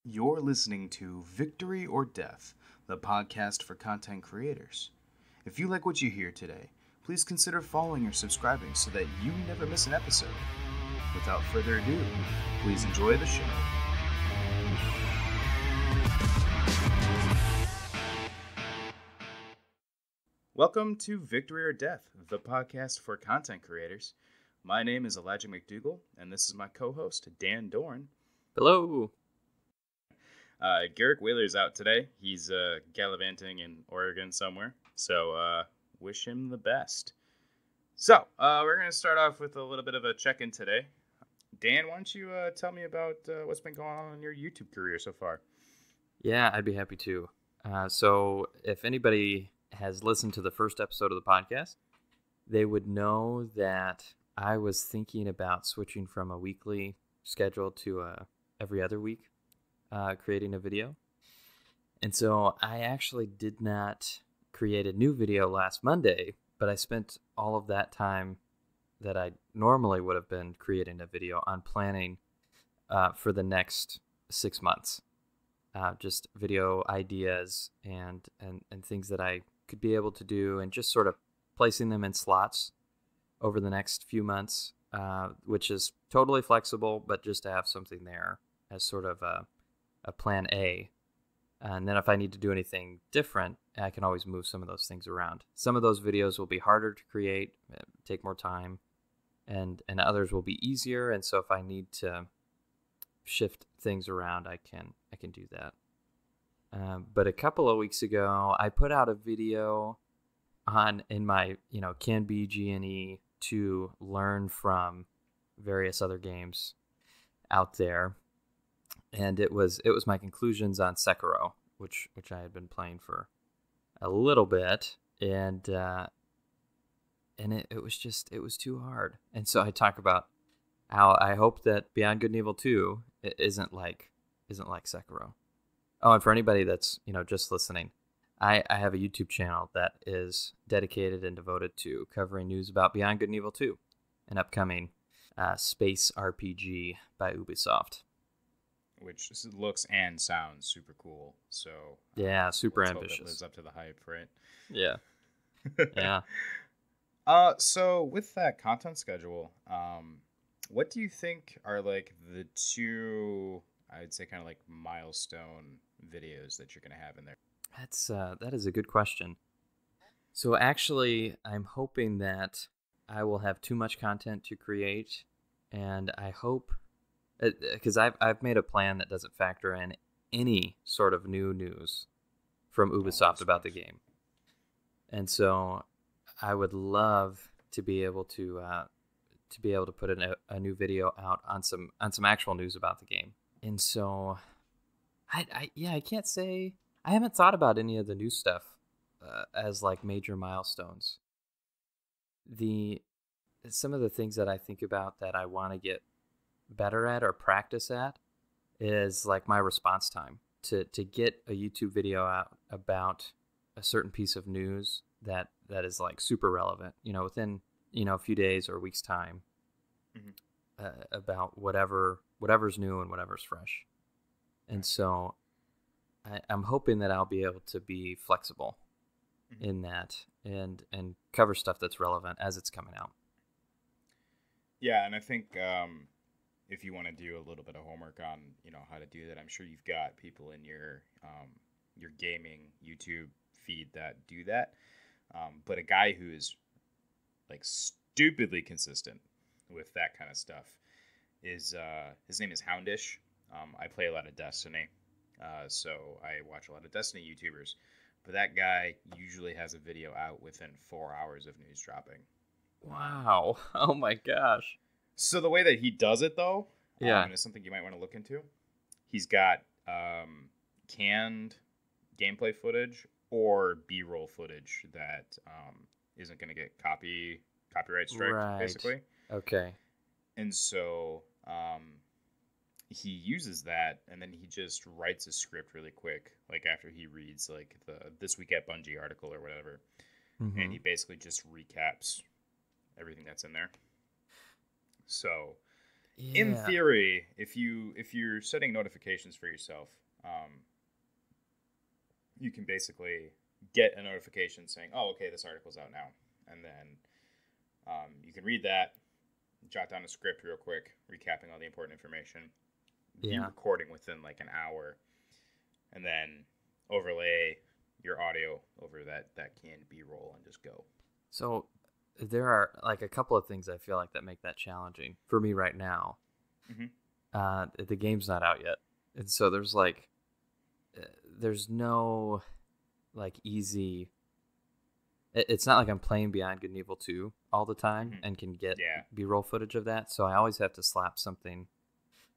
You're listening to Victory or Death, the podcast for content creators. If you like what you hear today, please consider following or subscribing so that you never miss an episode. Without further ado, please enjoy the show. Welcome to Victory or Death, the podcast for content creators. My name is Elijah McDougall, and this is my co-host, Dan Dorn. Hello. Garrick Whaler's out today. He's gallivanting in Oregon somewhere, so wish him the best. So, we're going to start off with a little bit of a check-in today. Dan, why don't you tell me about what's been going on in your YouTube career so far? Yeah, I'd be happy to. So if anybody has listened to the first episode of the podcast, they would know that I was thinking about switching from a weekly schedule to every other week, creating a video. And so I actually did not create a new video last Monday, but I spent all of that time that I normally would have been creating a video on planning for the next 6 months. Just video ideas and things that I could be able to do, and just sort of placing them in slots over the next few months, which is totally flexible, but just to have something there as sort of a plan A. And then if I need to do anything different, I can always move some of those things around. Some of those videos will be harder to create, take more time, and others will be easier. And so if I need to shift things around, I can do that. But a couple of weeks ago, I put out a video in my Can Be G&E to learn from various other games out there, and it was my conclusions on Sekiro, which I had been playing for a little bit, and it was too hard. And so I talk about how I hope that Beyond Good and Evil 2 isn't like Sekiro. Oh, and for anybody that's just listening, I have a YouTube channel that is dedicated and devoted to covering news about Beyond Good and Evil 2, an upcoming space RPG by Ubisoft. Which looks and sounds super cool. So yeah, super let's ambitious. hope it lives up to the hype, right? Yeah, yeah. So with that content schedule, what do you think are like the two, I'd say, kind of like milestone videos that you're going to have in there? That is a good question. So actually, I'm hoping that I will have too much content to create, and I hope, because I've made a plan that doesn't factor in any sort of new news from Ubisoft about the game, and so I would love to be able to put a new video out on some actual news about the game. And so I can't say, I haven't thought about any of the new stuff as like major milestones. Some of the things that I think about that I want to get better at or practice at is like my response time to get a YouTube video out about a certain piece of news that is like super relevant, within a few days or weeks time, about whatever's new and whatever's fresh. And so I'm hoping that I'll be able to be flexible in that and cover stuff that's relevant as it's coming out. Yeah, and I think if you want to do a little bit of homework on how to do that, I'm sure you've got people in your gaming YouTube feed that do that. But a guy who is like stupidly consistent with that kind of stuff is his name is Houndish. I play a lot of Destiny, so I watch a lot of Destiny YouTubers. But that guy usually has a video out within 4 hours of news dropping. Wow! Oh my gosh! So the way that he does it, though, yeah, and it's something you might want to look into. He's got canned gameplay footage or B-roll footage that isn't going to get copyright strike, basically. Okay. And so he uses that, and then he just writes a script really quick, like after he reads like the This Week at Bungie article or whatever, and he basically just recaps everything that's in there. So In Yeah. theory, if you're setting notifications for yourself, you can basically get a notification saying, "Oh, okay, this article's out now," and then you can read that, jot down a script real quick, recapping all the important information, be Yeah. recording within like an hour, and then overlay your audio over that canned B-roll and just go. So there are like a couple of things I feel like that make that challenging for me right now. Hmm. The game's not out yet, and so there's like there's no like easy. It's not like I'm playing Beyond Good and Evil 2 all the time Hmm. and can get Yeah. B-roll footage of that. So I always have to slap something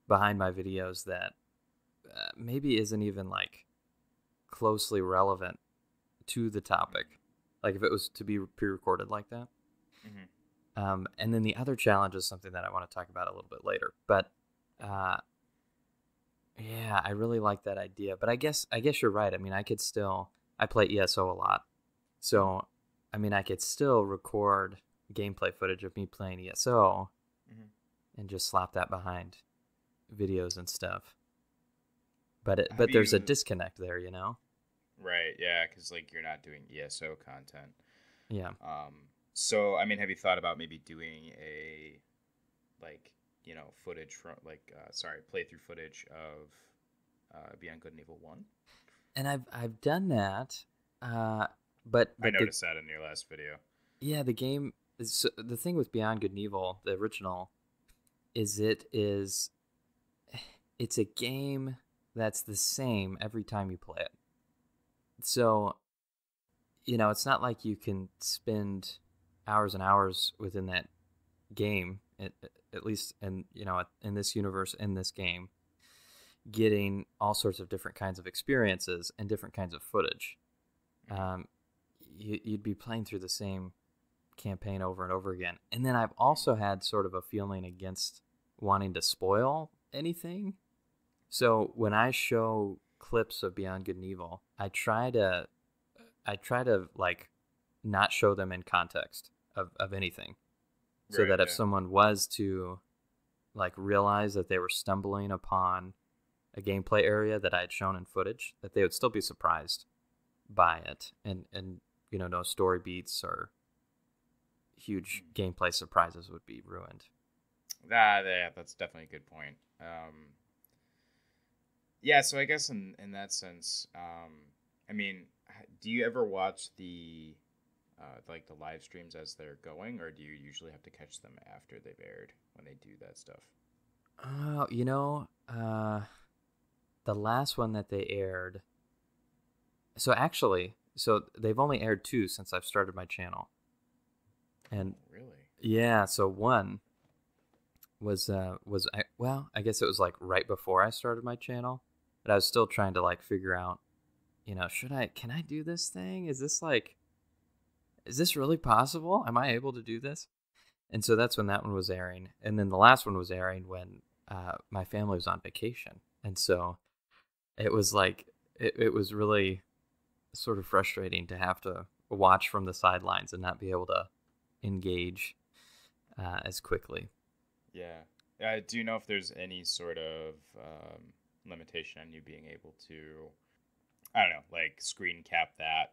behind my videos that maybe isn't even like closely relevant to the topic. Like if it was to be pre-recorded like that. Hmm. And then the other challenge is something that I want to talk about a little bit later. But uh, yeah, I really like that idea. But I guess you're right. I mean, I play ESO a lot, so I mean I could still record gameplay footage of me playing ESO Hmm. and just slap that behind videos and stuff. Have But there's a you disconnect there, you know? Right? Yeah, because like you're not doing ESO content. Yeah. So I mean, have you thought about maybe doing a like footage from playthrough footage of Beyond Good and Evil 1? And I've done that, uh, but I the noticed that in your last video. yeah, the game is so the thing with Beyond Good and Evil, the original, is it's a game that's the same every time you play it. So, it's not like you can spend hours and hours within that game, at least in this universe, in this game, getting all sorts of different kinds of experiences and different kinds of footage. Hmm. Um, you'd be playing through the same campaign over and over again. And then I've also had sort of a feeling against wanting to spoil anything. So when I show clips of Beyond Good and Evil, I try to like not show them in context of anything. So Right. that if Yeah. someone was to like realize that they were stumbling upon a gameplay area that I had shown in footage, that they would still be surprised by it, and no story beats or huge gameplay surprises would be ruined. Yeah, that's definitely a good point. Yeah, so I guess in that sense, I mean, do you ever watch the like the live streams as they're going, or do you usually have to catch them after they've aired when they do that stuff? Oh, the last one that they aired. So they've only aired two since I've started my channel, Oh, and really? yeah, so one I guess it was like right before I started my channel, but I was still trying to like figure out, can I do this thing? Is this really possible? Am I able to do this? And so that's when that one was airing. And then the last one was airing when my family was on vacation. And so it was like, it was really sort of frustrating to have to watch from the sidelines and not be able to engage as quickly. Yeah. Do you know if there's any sort of limitation on you being able to, I don't know, like screen cap that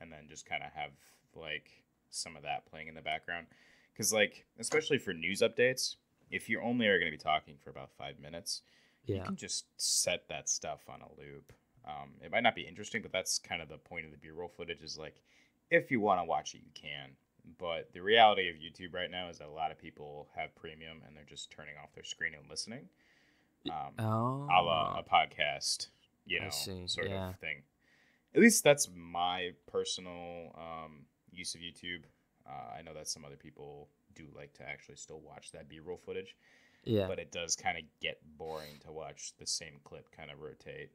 and then just kind of have like some of that playing in the background? Because, like, especially for news updates, if you only are going to be talking for about 5 minutes, you Yeah. can just set that stuff on a loop. It might not be interesting, but that's kind of the point of the B-roll footage is like, if you want to watch it, you can. But the reality of YouTube right now is that a lot of people have premium and they're just turning off their screen and listening, a la Oh, a podcast, I see. sort of Yeah. thing. At least that's my personal use of YouTube. I know that some other people do like to actually still watch that B-roll footage, Yeah. but it does kind of get boring to watch the same clip kind of rotate.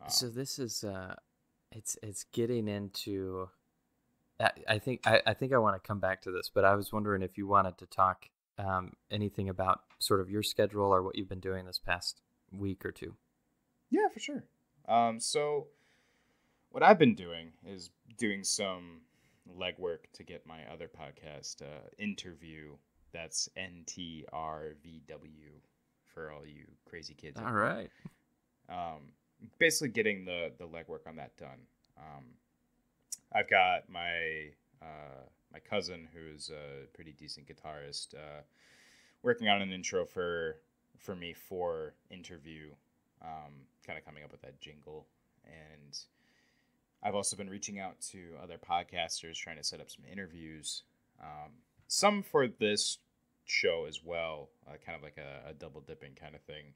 So Um, this is it's getting into I think I want to come back to this, but I was wondering if you wanted to talk anything about sort of your schedule or what you've been doing this past week or two. yeah, for sure. So what I've been doing is doing some legwork to get my other podcast interview. That's NTRVW. for all you crazy kids. All right. Basically getting the legwork on that done. I've got my my cousin, who's a pretty decent guitarist, working on an intro for me for interview, kind of coming up with that jingle. And I've also been reaching out to other podcasters, trying to set up some interviews, some for this show as well, kind of like a double dipping kind of thing,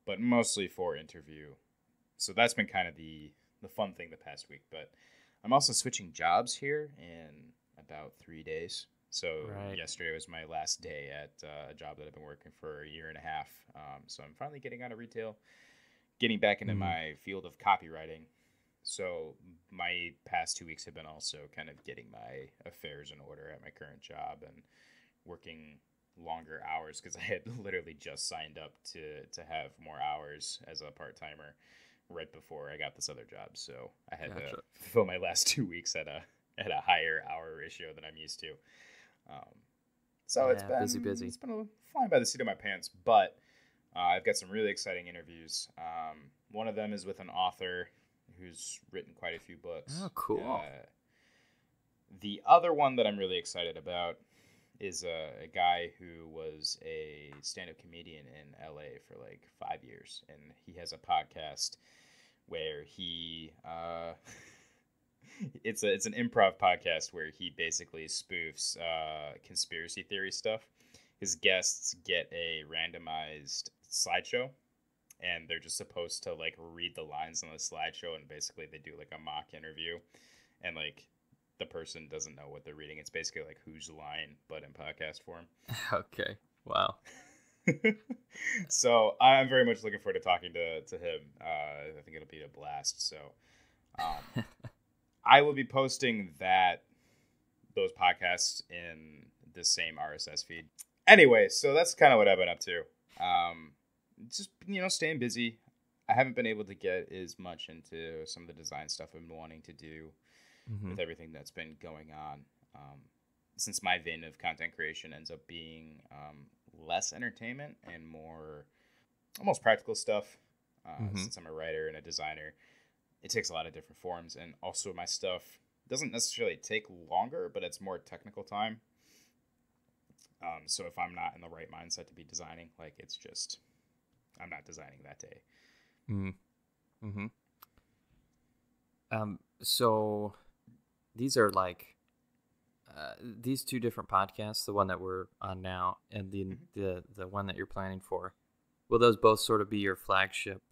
but mostly for interview. So that's been kind of the fun thing the past week. But I'm also switching jobs here in about 3 days. So yesterday was my last day at a job that I've been working for a year and a half. So I'm finally getting out of retail, getting back into my field of copywriting. So my past 2 weeks have been also kind of getting my affairs in order at my current job and working longer hours, because I had literally just signed up to have more hours as a part-timer right before I got this other job. So I had to fill my last 2 weeks at a higher hour ratio than I'm used to. So it's been busy. It's been flying by the seat of my pants, but I've got some really exciting interviews. One of them is with an author who's written quite a few books. Oh, cool. The other one that I'm really excited about is a guy who was a stand-up comedian in LA for like 5 years, and he has a podcast where he it's an improv podcast where he basically spoofs conspiracy theory stuff. His guests get a randomized slideshow, and they're just supposed to like read the lines on the slideshow, and basically they do like a mock interview, and like the person doesn't know what they're reading. It's basically like Who's Line, but in podcast form. Okay. Wow. So I'm very much looking forward to talking to him. I think it'll be a blast. So I will be posting those podcasts in the same RSS feed. Anyway, so that's kind of what I've been up to. Just, staying busy. I haven't been able to get as much into some of the design stuff I've been wanting to do with everything that's been going on. Since my vein of content creation ends up being less entertainment and more almost practical stuff, since I'm a writer and a designer, it takes a lot of different forms. And also my stuff doesn't necessarily take longer, but it's more technical time. So if I'm not in the right mindset to be designing, like it's just, I'm not designing that day. So these are like these two different podcasts, the one that we're on now and the one that you're planning for. Will those both sort of be your flagship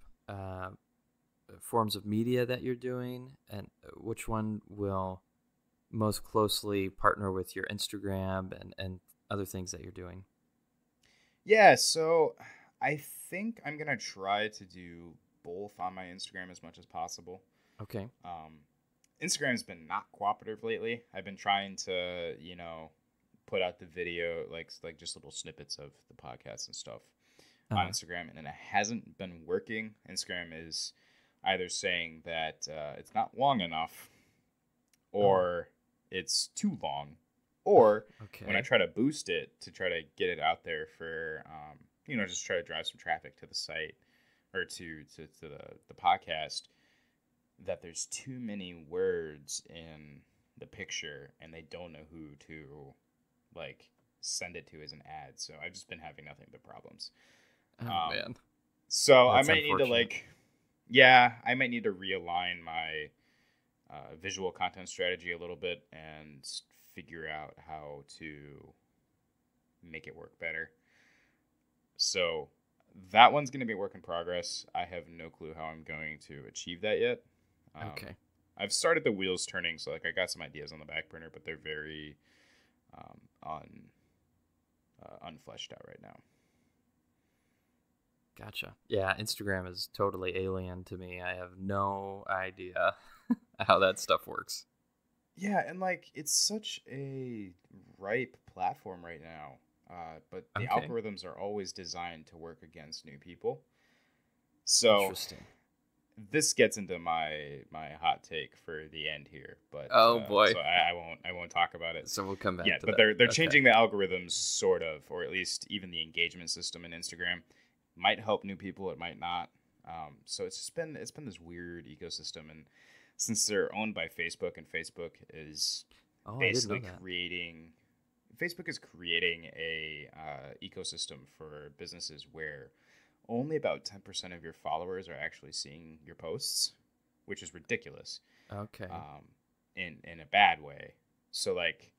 forms of media that you're doing? And which one will most closely partner with your Instagram and other things that you're doing? Yeah, so I think I'm going to try to do both on my Instagram as much as possible. Okay. Instagram's been not cooperative lately. I've been trying to, put out the video, like just little snippets of the podcast and stuff on Instagram, and it hasn't been working. Instagram is either saying that it's not long enough, or it's too long, or when I try to boost it to try to get it out there for, just try to drive some traffic to the site or to the podcast, that there's too many words in the picture and they don't know who to like send it to as an ad. So I've just been having nothing but problems. Oh man. So that's I might need to I might need to realign my visual content strategy a little bit and figure out how to make it work better. So that one's going to be a work in progress. I have no clue how I'm going to achieve that yet. Okay. I've started the wheels turning, so like I got some ideas on the back burner, but they're very unfleshed out right now. Gotcha. Yeah, Instagram is totally alien to me. I have no idea how that stuff works. Yeah, and like it's such a ripe platform right now, but the algorithms are always designed to work against new people. So interesting. This gets into my hot take for the end here, but boy, so I won't talk about it. So we'll come back. Yeah, to but that. they're changing the algorithms sort of, or at least even the engagement system in Instagram, might help new people, it might not. So it's been this weird ecosystem, and since they're owned by Facebook, and Facebook is Oh, I didn't know basically that. creating a ecosystem for businesses where only about 10% of your followers are actually seeing your posts, which is ridiculous, Okay. in a bad way. So like,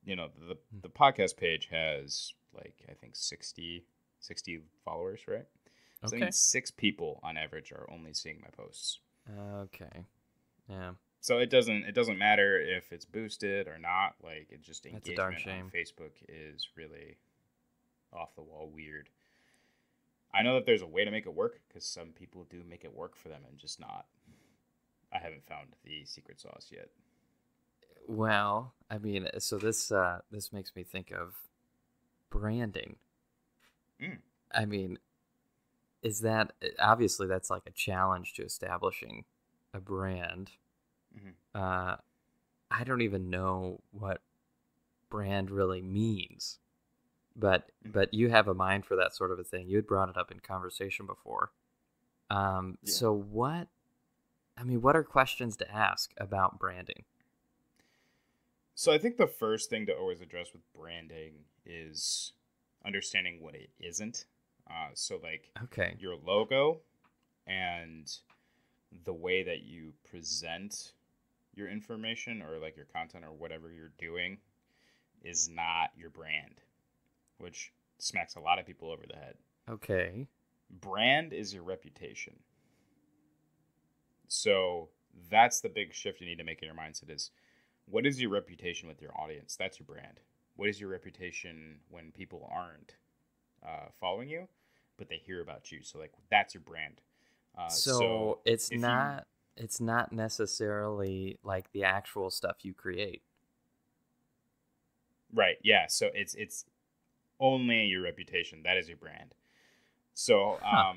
the podcast page has like, I think 60 followers, right? So that Okay. means 6 people on average are only seeing my posts. Okay. Yeah. So it doesn't matter if it's boosted or not. Like, it just That's a darn engagement on shame. Facebook is really off the wall weird. I know that there's a way to make it work, because some people do make it work for them, and just not. I haven't found the secret sauce yet. Well, I mean, so this makes me think of branding. Mm. I mean, is that obviously that's like a challenge to establishing a brand. Hmm. I don't even know what brand really means, but Hmm. you have a mind for that sort of a thing. You had brought it up in conversation before. Yeah. So what are questions to ask about branding? So I think the first thing to always address with branding is understanding what it isn't. So like, Okay. your logo and the way that you present your information, or like your content, or whatever you're doing, is not your brand, which smacks a lot of people over the head. Okay. Brand is your reputation. So that's the big shift you need to make in your mindset is, what is your reputation with your audience? That's your brand. What is your reputation when people aren't following you, but they hear about you? So like, that's your brand. So So it's if you not necessarily like the actual stuff you create. Right, yeah. So it's only your reputation. That is your brand. So Huh.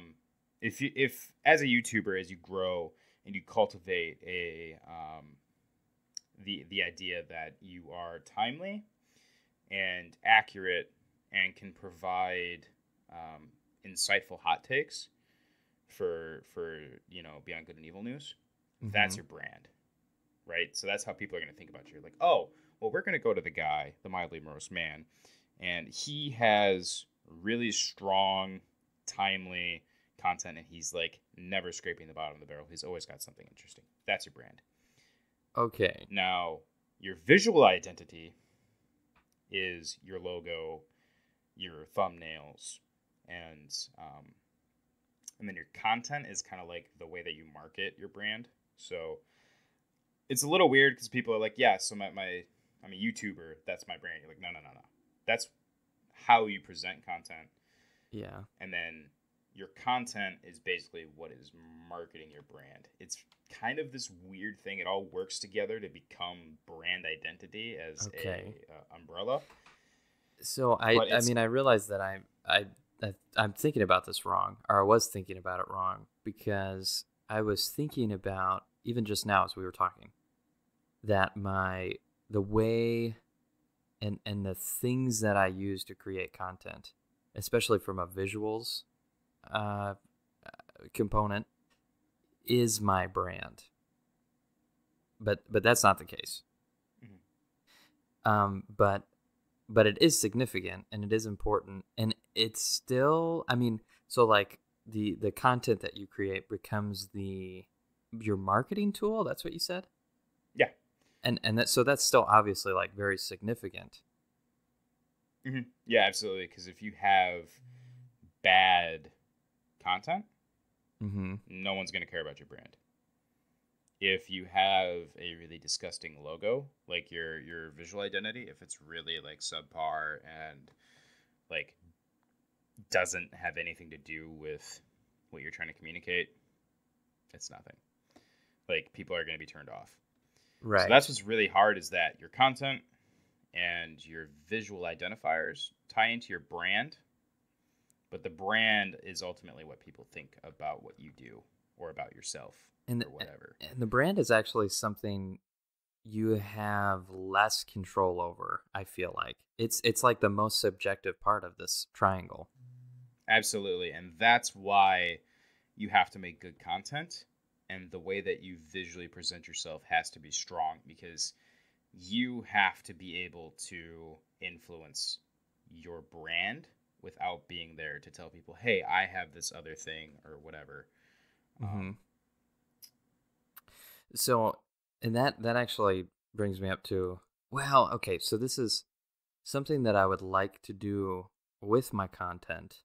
if as a YouTuber, as you grow and you cultivate the idea that you are timely and accurate and can provide insightful hot takes for Beyond Good and Evil News, that's Mhm. your brand, right? So that's how people are going to think about you. Like, oh, well, we're going to go to the guy, the mildly morose man, and he has really strong, timely content, and he's like never scraping the bottom of the barrel. He's always got something interesting. That's your brand. Okay. Now, your visual identity is your logo, your thumbnails, and and then your content is kind of like the way that you market your brand. So it's a little weird, because people are like, yeah, so I'm a YouTuber, that's my brand. You're like, no, no, no, no. That's how you present content. Yeah. And then your content is basically what is marketing your brand. It's kind of this weird thing. It all works together to become brand identity as Okay. a umbrella. So But I it's mean I realize that I'm thinking about this wrong, or I was thinking about it wrong, because I was thinking about, even just now as we were talking, that the way and the things that I use to create content, especially from a visuals uh, component, is my brand. But that's not the case. Mhm. But it is significant and it is important, and it's still, I mean, so like the content that you create becomes your marketing tool. That's what you said. Yeah. So that's still obviously like very significant. Yeah, absolutely. Because if you have bad content, Mm-hmm. no one's going to care about your brand. If you have a really disgusting logo, like your visual identity, if it's really like subpar and like doesn't have anything to do with what you're trying to communicate, it's nothing. Like, people are going to be turned off. So Right. that's what's really hard, is that your content and your visual identifiers tie into your brand, but the brand is ultimately what people think about what you do or about yourself And or whatever. the brand is actually something you have less control over. I feel like it's like the most subjective part of this triangle. Absolutely. And that's why you have to make good content. And the way that you visually present yourself has to be strong, because you have to be able to influence your brand without being there to tell people, hey, I have this other thing or whatever. Mm-hmm. So, and that actually brings me up to, well, okay, so this is something that I would like to do with my content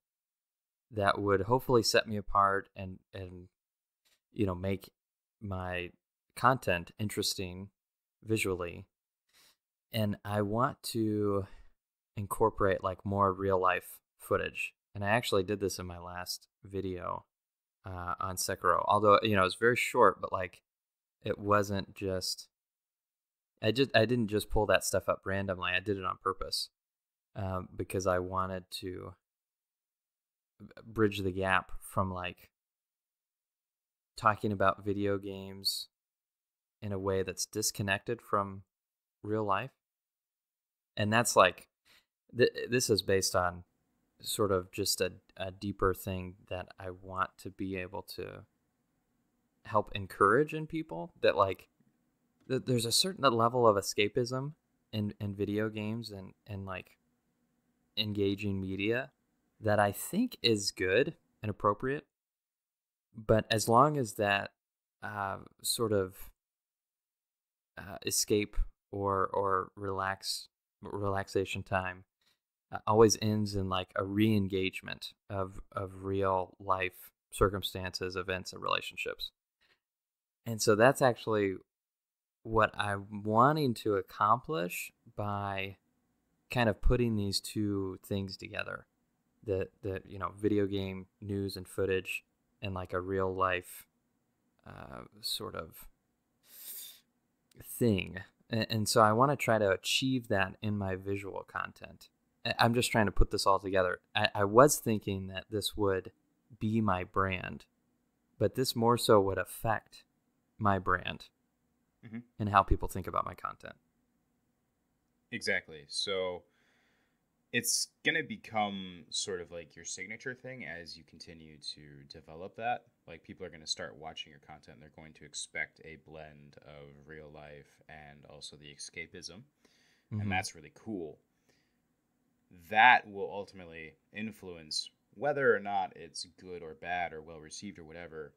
that would hopefully set me apart and make my content interesting visually. And I want to incorporate like more real life footage. And I actually did this in my last video on Sekiro. Although, it's very short, but like it wasn't just I didn't just pull that stuff up randomly. I did it on purpose because I wanted to bridge the gap from like talking about video games in a way that's disconnected from real life. And that's like this is based on sort of just a deeper thing that I want to be able to help encourage in people, that like there's a certain level of escapism in video games and like engaging media that I think is good and appropriate. But as long as that sort of escape or relaxation time always ends in like a re-engagement of real life circumstances, events, and relationships. And so that's actually what I'm wanting to accomplish by kind of putting these two things together. The video game news and footage and like a real life sort of thing. And so I want to try to achieve that in my visual content. I'm just trying to put this all together. I was thinking that this would be my brand, but this more so would affect my brand and how people think about my content. Exactly. So it's going to become sort of like your signature thing as you continue to develop that. Like, people are going to start watching your content. They're going to expect a blend of real life and also the escapism. And that's really cool. That will ultimately influence whether or not it's good or bad or well received or whatever,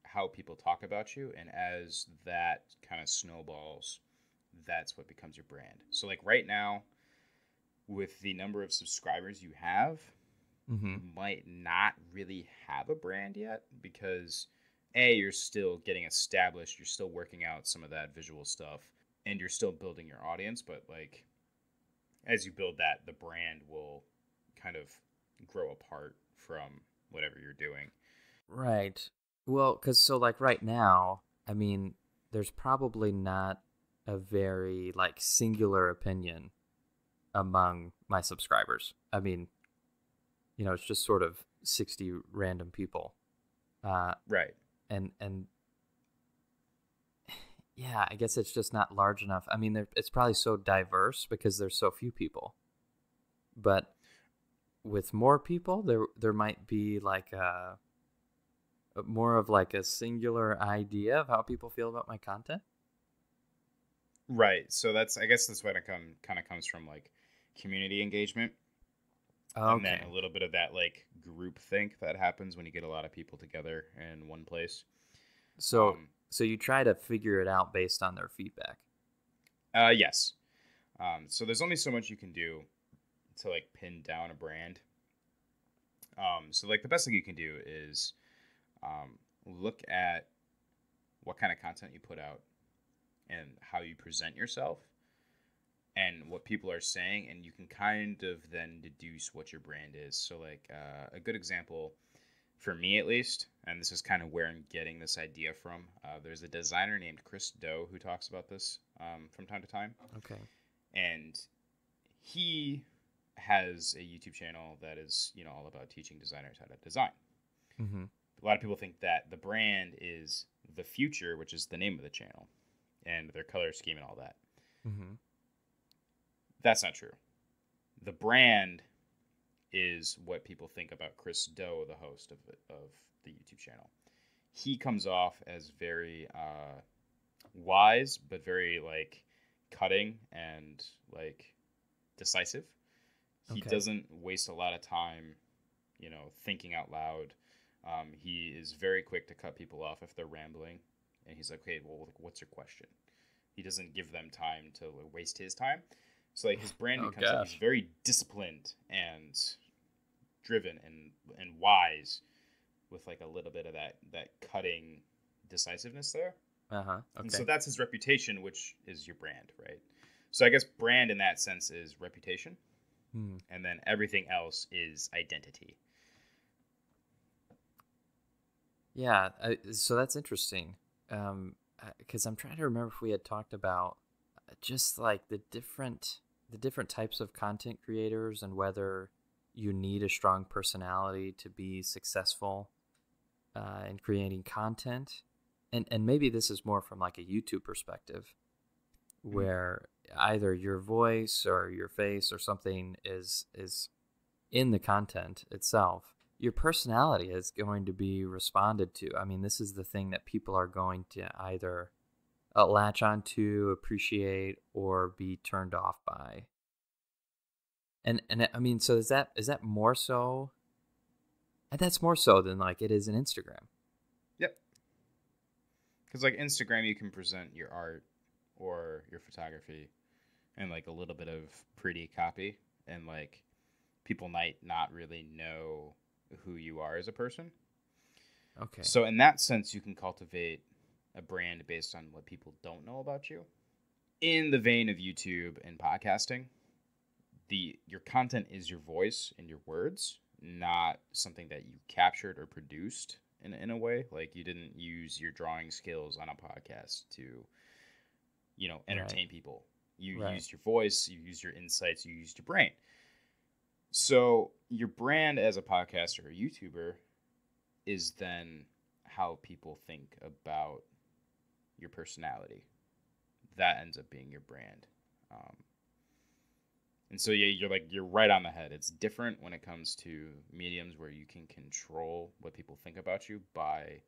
how people talk about you. And as that kind of snowballs, that's what becomes your brand. So like right now, with the number of subscribers you have, you might not really have a brand yet, because you're still getting established, you're still working out some of that visual stuff, and you're still building your audience. But like, as you build that, the brand will kind of grow apart from whatever you're doing. Right. Well, because so like right now, I mean, there's probably not a very like singular opinion among my subscribers. I mean, it's just sort of 60 random people. Right. And yeah, I guess it's just not large enough. I mean, it's probably so diverse because there's so few people. But with more people, there might be like a more of like a singular idea of how people feel about my content. Right. So I guess that's when it kind of comes from like community engagement. Okay. And then a little bit of that like group think that happens when you get a lot of people together in one place. So you try to figure it out based on their feedback. Yes. So there's only so much you can do to like pin down a brand. So like the best thing you can do is look at what kind of content you put out and how you present yourself and what people are saying, and you can kind of then deduce what your brand is. So like a good example for me, at least, and this is kind of where I'm getting this idea from, there's a designer named Chris Do who talks about this from time to time. Okay. And he has a YouTube channel that is, all about teaching designers how to design. A lot of people think that the brand is The Future, which is the name of the channel, and their color scheme and all that. That's not true. The brand is what people think about Chris Do, the host of the YouTube channel. He comes off as very wise, but very like cutting and like decisive. He Okay. doesn't waste a lot of time, thinking out loud. He is very quick to cut people off if they're rambling, and he's like, "Okay, well, like, what's your question?" He doesn't give them time to waste his time. So like his brand Oh becomes like he's gosh. very disciplined and driven and wise with like a little bit of that cutting decisiveness there. Uh-huh. And so Okay. that's his reputation, which is your brand, right? So I guess brand in that sense is reputation, Hmm. and then everything else is identity. Yeah, so that's interesting. Because I'm trying to remember if we had talked about just like the different types of content creators and whether you need a strong personality to be successful in creating content. And maybe this is more from like a YouTube perspective, Mhm. where either your voice or your face or something is in the content itself. Your personality is going to be responded to. I mean, this is the thing that people are going to either latch onto, appreciate, or be turned off by. And I mean, so is that more so? And that's more so than like it is in Instagram. Yep. Because like Instagram, you can present your art or your photography and like a little bit of pretty copy, and like people might not really know who you are as a person. Okay. So in that sense, you can cultivate a brand based on what people don't know about you. In the vein of YouTube and podcasting, the your content is your voice and your words, not something that you captured or produced in a way. Like you didn't use your drawing skills on a podcast to, Right. entertain people. You Right. used your voice, you used your insights, you used your brain. So your brand as a podcaster or YouTuber is then how people think about your personality. That ends up being your brand. Um, and so yeah, you're right on the head. It's different when it comes to mediums where you can control what people think about you by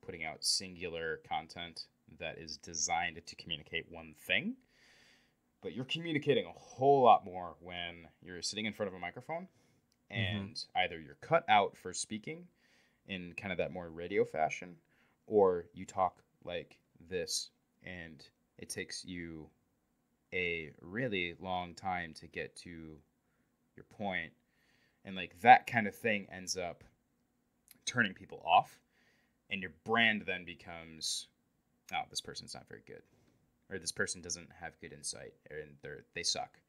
putting out singular content that is designed to communicate one thing. But you're communicating a whole lot more when you're sitting in front of a microphone Mm-hmm. and either you're cut out for speaking in kind of that more radio fashion, or you talk like this and it takes you a really long time to get to your point, and like that kind of thing ends up turning people off, and your brand then becomes, oh, this person's not very good, or this person doesn't have good insight, and they suck.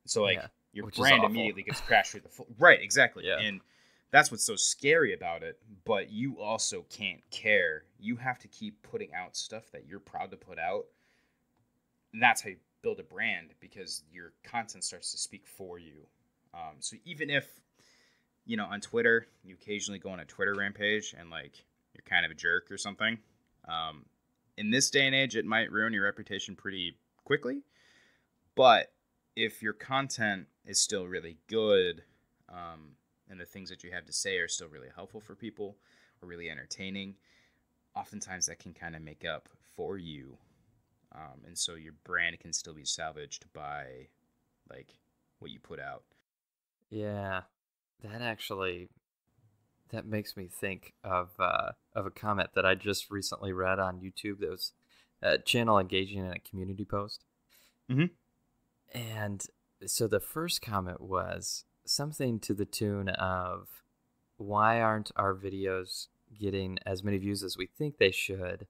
So Yeah. like your Which is brand awful. immediately gets crashed through the floor. Right, exactly. Yeah. And that's what's so scary about it. But you also can't care. You have to keep putting out stuff that you're proud to put out. And that's how you build a brand, because your content starts to speak for you. So even if, on Twitter, you occasionally go on a Twitter rampage and like you're kind of a jerk or something, um, in this day and age, it might ruin your reputation pretty quickly. But if your content is still really good, and the things that you have to say are still really helpful for people or really entertaining, oftentimes that can kind of make up for you. And so your brand can still be salvaged by like what you put out. Yeah. That actually that makes me think of a comment that I just recently read on YouTube. That was a channel engaging in a community post. Mm-hmm. And so the first comment was something to the tune of, why aren't our videos getting as many views as we think they should?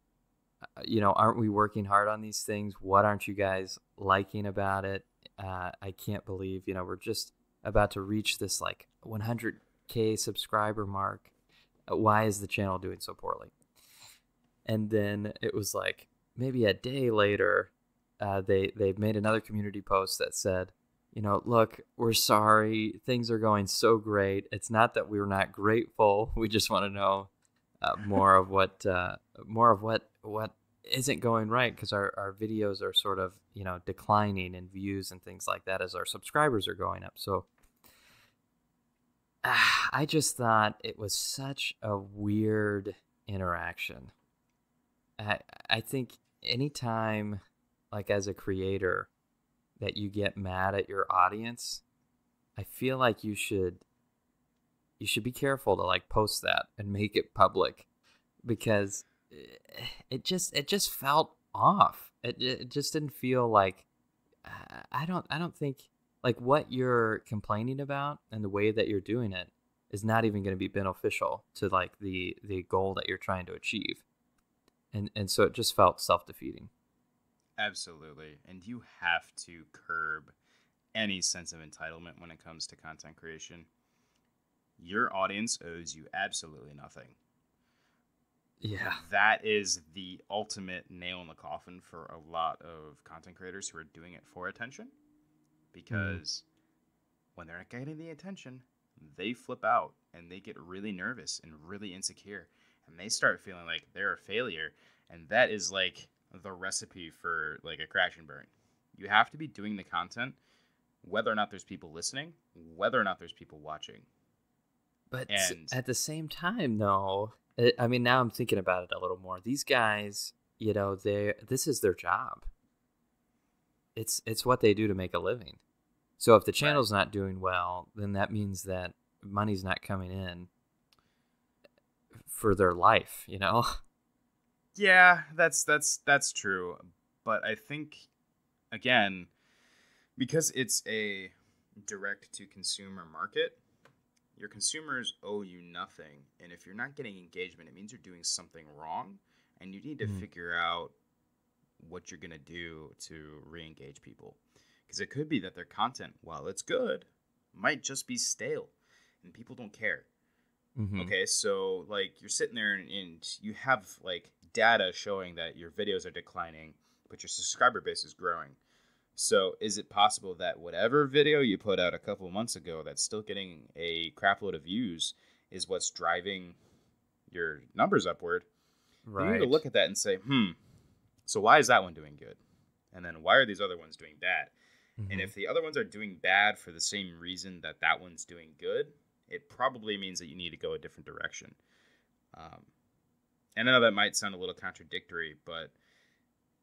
Aren't we working hard on these things? What aren't you guys liking about it? I can't believe, we're just about to reach this like 100K subscriber mark. Why is the channel doing so poorly? And then it was like maybe a day later, they made another community post that said, look, we're sorry, things are going so great. It's not that we're not grateful. We just want to know more of what isn't going right, because our videos are sort of declining in views and things like that as our subscribers are going up. So I just thought it was such a weird interaction. I I think anytime, like as a creator, that you get mad at your audience, I feel like you should be careful to like post that and make it public, because it just felt off. It just didn't feel like, I don't think like what you're complaining about and the way that you're doing it is not even going to be beneficial to like the goal that you're trying to achieve. And so it just felt self-defeating. Absolutely. And you have to curb any sense of entitlement when it comes to content creation. Your audience owes you absolutely nothing. Yeah. That is the ultimate nail in the coffin for a lot of content creators who are doing it for attention. Because when they're not getting the attention, they flip out and they get really nervous and really insecure. And they start feeling like they're a failure. And that is like the recipe for like a crash and burn. You have to be doing the content, whether or not there's people listening, whether or not there's people watching. But And at the same time, though, I mean, now I'm thinking about it a little more. These guys, this is their job. It's what they do to make a living. So if the channel's not doing well, then that means that money's not coming in for their life, you know? yeah, that's true. But I think, again, because it's a direct to consumer market, your consumers owe you nothing. And if you're not getting engagement, it means you're doing something wrong. And you need to figure out what you're going to do to re-engage people. Because it could be that their content, while it's good, might just be stale. And people don't care. Mm-hmm. Okay, so like you're sitting there and you have like data showing that your videos are declining, but your subscriber base is growing. So is it possible that whatever video you put out a couple of months ago that's still getting a crap load of views is what's driving your numbers upward? Right. You need to look at that and say, so why is that one doing good? And then why are these other ones doing bad? Mm-hmm. And if the other ones are doing bad for the same reason that that one's doing good, it probably means that you need to go a different direction. And I know that might sound a little contradictory, but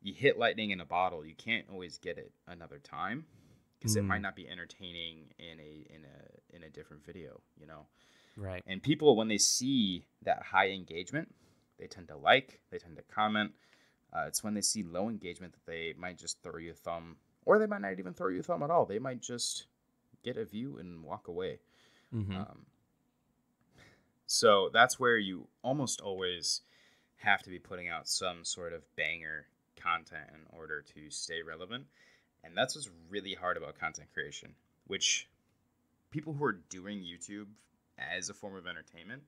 you hit lightning in a bottle. You can't always get it another time because it might not be entertaining in a different video, you know? Right. And people, when they see that high engagement, they tend to like, they tend to comment. It's when they see low engagement that they might just throw you a thumb, or they might not even throw you a thumb at all. They might just get a view and walk away. Mm-hmm. So that's where you almost always have to be putting out some sort of banger content in order to stay relevant. And that's what's really hard about content creation, which people who are doing YouTube as a form of entertainment,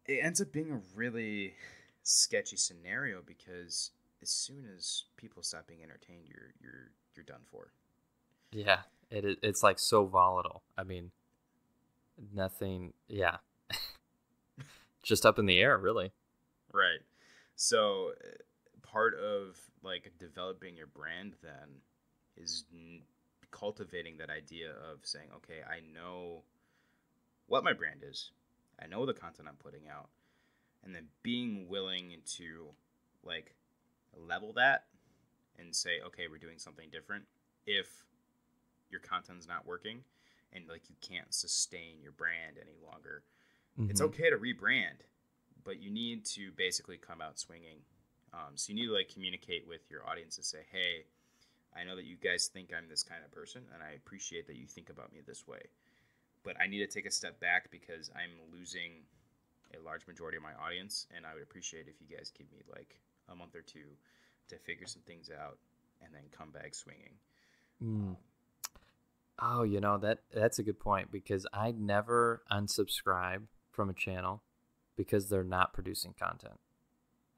it ends up being a really sketchy scenario because as soon as people stop being entertained, you're done for. Yeah, it's like so volatile. I mean, nothing. Yeah, just up in the air, really. Right. So part of like developing your brand then is cultivating that idea of saying, okay, I know what my brand is. I know the content I'm putting out. And then being willing to like level that and say, okay, we're doing something different if your content's not working and like you can't sustain your brand any longer. Mm-hmm. It's okay to rebrand, but you need to basically come out swinging. So you need to like communicate with your audience and say, hey, I know that you guys think I'm this kind of person, and I appreciate that you think about me this way. But I need to take a step back because I'm losing a large majority of my audience, and I would appreciate if you guys give me like a month or two to figure some things out and then come back swinging. Oh, that's a good point, because I never unsubscribe from a channel because they're not producing content.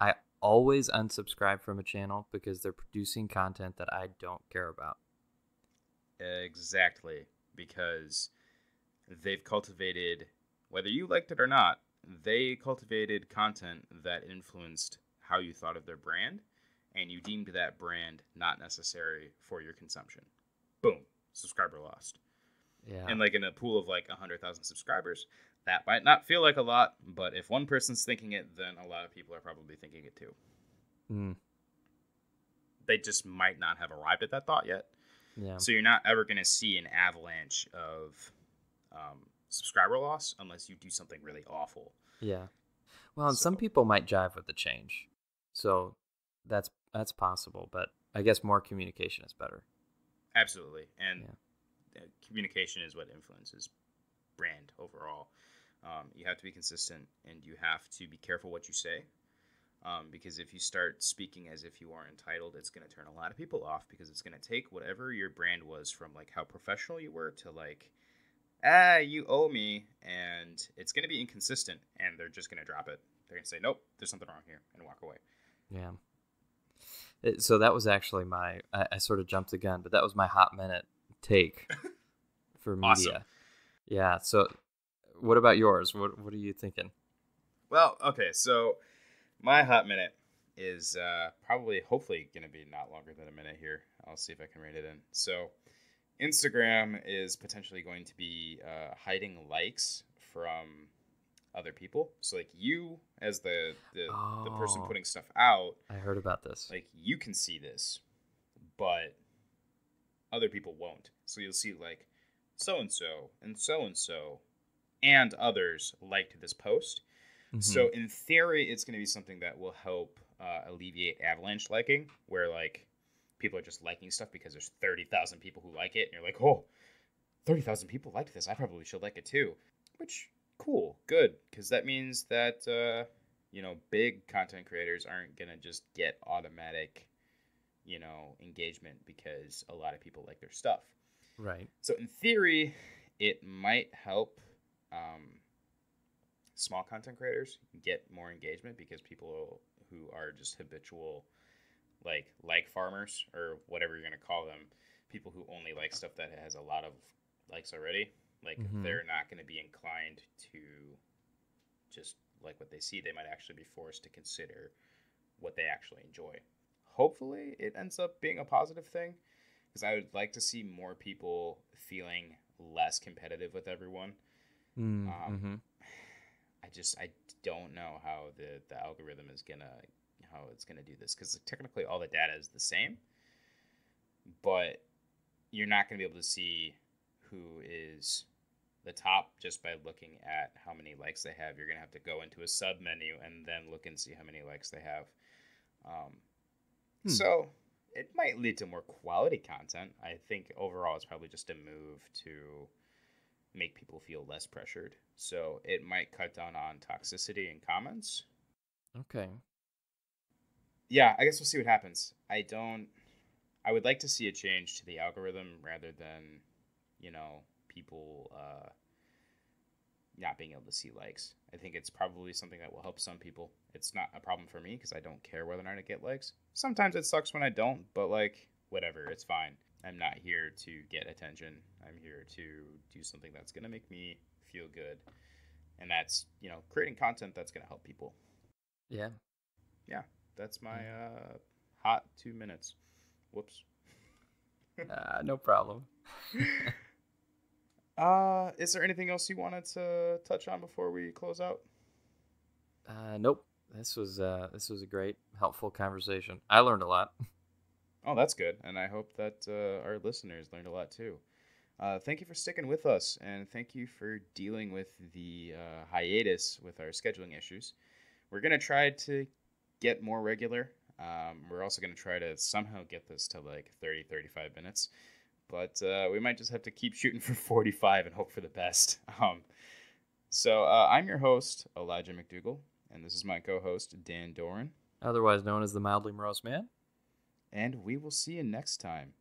I always unsubscribe from a channel because they're producing content that I don't care about. Exactly, because they've cultivated, whether you liked it or not, they cultivated content that influenced how you thought of their brand, and you deemed that brand not necessary for your consumption. Boom, subscriber lost. Yeah. And like in a pool of like 100,000 subscribers, that might not feel like a lot, but if one person's thinking it, then a lot of people are probably thinking it too. Mm. They just might not have arrived at that thought yet. Yeah. So you're not ever going to see an avalanche of subscriber loss unless you do something really awful. Yeah. Well, and some people might jive with the change. So that's possible, but I guess more communication is better. Absolutely. And communication is what influences brand overall. You have to be consistent, and you have to be careful what you say. Because if you start speaking as if you are entitled, it's going to turn a lot of people off, because it's going to take whatever your brand was from like how professional you were to like, you owe me, and it's going to be inconsistent, and they're just going to drop it. They're going to say, nope, there's something wrong here, and walk away. Yeah. So that was actually I sort of jumped the gun, but that was my hot minute take for media. Awesome. Yeah. So what about yours? What are you thinking? Well, okay. So my hot minute is hopefully going to be not longer than a minute here. I'll see if I can read it in. So Instagram is potentially going to be hiding likes from other people. So like you as the person putting stuff out, I heard about this. Like you can see this, but other people won't. So you'll see like so and so and others liked this post. Mm-hmm. So in theory, it's going to be something that will help alleviate avalanche liking, where like people are just liking stuff because there's 30,000 people who like it, and you're like, oh, 30,000 people liked this, I probably should like it too. Which, cool, good, because that means that big content creators aren't gonna just get automatic engagement because a lot of people like their stuff. Right. So in theory, it might help small content creators get more engagement, because people who are just habitual like farmers, or whatever you're going to call them, people who only like stuff that has a lot of likes already, like they're not going to be inclined to just like what they see. They might actually be forced to consider what they actually enjoy. Hopefully it ends up being a positive thing, because I would like to see more people feeling less competitive with everyone. I don't know how the algorithm is how it's gonna do this, because technically all the data is the same, but you're not gonna be able to see who is the top just by looking at how many likes they have. You're gonna have to go into a sub menu and then look and see how many likes they have. So it might lead to more quality content. I think overall it's probably just a move to make people feel less pressured. So it might cut down on toxicity in comments. Okay. Yeah, I guess we'll see what happens. I would like to see a change to the algorithm rather than, people not being able to see likes. I think it's probably something that will help some people. It's not a problem for me because I don't care whether or not I get likes. Sometimes it sucks when I don't, but whatever, it's fine. I'm not here to get attention. I'm here to do something that's going to make me feel good. And that's, creating content that's going to help people. Yeah. Yeah, that's my hot 2 minutes. Whoops. No problem. Is there anything else you wanted to touch on before we close out? Nope. This was a great, helpful conversation. I learned a lot. Oh, that's good. And I hope that our listeners learned a lot too. Thank you for sticking with us, and thank you for dealing with the hiatus with our scheduling issues. We're going to try to get more regular. We're also going to try to somehow get this to 30-35 minutes. But we might just have to keep shooting for 45 and hope for the best. So I'm your host, Elijah McDougall, and this is my co-host, Dan Doran. Otherwise known as the Mildly Morose Man. And we will see you next time.